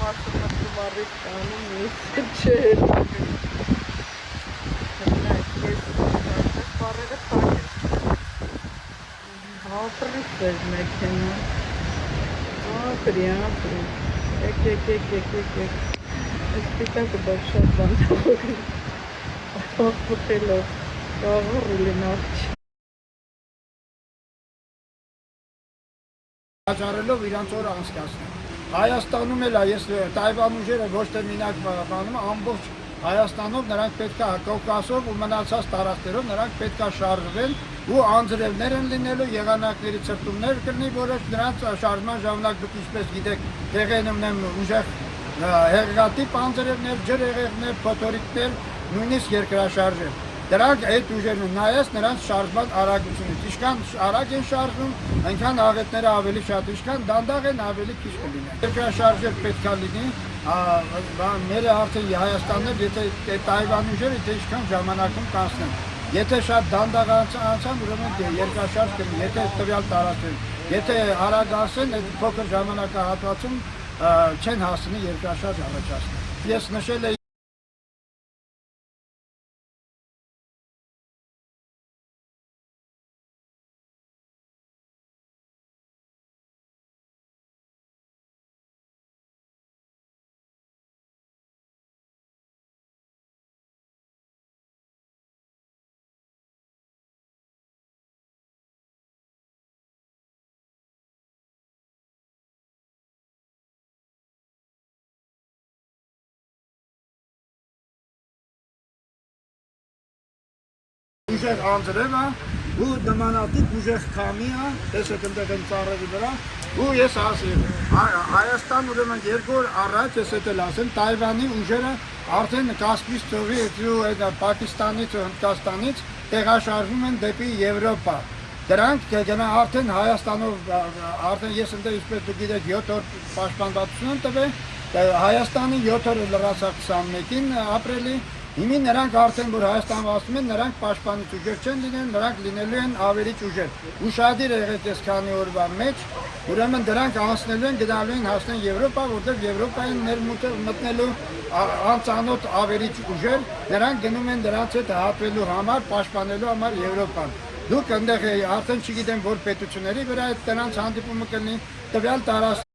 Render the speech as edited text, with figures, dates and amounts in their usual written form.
Married family chair. Հաջարելով իրանց օր անցկացնել։ Հայաստանում էլ է, ես Տայվան ուժերը ոչ թե մենակ բանում, ամբողջ Հայաստանով նրանք պետք է Կովկասով ու մնացած տարածքներով նրանք պետք է շարժվեն ու անձրևներ են լինելու, եղանակների ցրտումներ կլինի, որոնք նրանց շարժման ժամանակ դուք ինչպես գիտեք, տեղեն ունեն ուժեղ հեղեղատիպ անձրևներ, ջրհեղեղներ, փոթորիկներ, նույնիսկ երկրաշարժեր։ Դրանք այդ ուժերն են, նայած նրանց շարժման արագությունից, ինչքան արագ են շարժվում, այնքան աղետները ավելի շատ, ինչքան դանդաղ են ավելի քիչ կլինեն։ Երկրաշարժեր պետք է լինի, մերը արդեն Հայաստանն է, եթե Տայվան ուժերը թե ինչքան ժամանակում կանցնեն։ Եթե շատ դանդաղ անցան, ուրեմն երկրաշարժ կլինի, եթե տվյալ տարածքներում, եթե արագ անցեն, այդ փոքր ժամանակահատվածում չեն հասնի երկրաշարժ առաջացնել։ Ես նշել եմ ուժեղ անձրև է, ու նմանատիպ ուժեղ քամի է, տեսեք ընդեղ են ծառերի վրա, ու ես ասեմ, Հայաստան ուրեմն 2 օր առաջ, ես էլ ասեմ, Տայվանի ուժերը արդեն Կասպից ծովի ու Պակիստանից ու Հնդկաստանից տեղաշարժվում են դեպի Եվրոպա։ Դրանք արդեն Հայաստանով, արդեն ես ընդեղ ինչպես դուք գիտեք 7 օր պաշտպանվածություն տվել, Հայաստանի 7 օրը լրացավ 21-ին ապրիլի, Հիմի նրանք արդեն որ Հայաստան ասում են, նրանք պաշտպանիչ ուժեր չեն լինեն, նրանք լինելու են ավերիչ ուժեր։ Ուշադիր եղեք այս քանի օրվա մեջ, ուրեմն դրանք անցնելու են, գնալու են հասնեն Եվրոպա, որտեղ Եվրոպային մտնելու անծանոթ ավերիչ ուժեր, նրանք գնում են դրանց հետ հատվելու համար, պաշտպանելու համար Եվրոպան։ Դուք այնտեղ արդեն չգիտեմ որ պետությունների վրա այդ դրանց հանդիպումը կլինի, տվյալ տարածք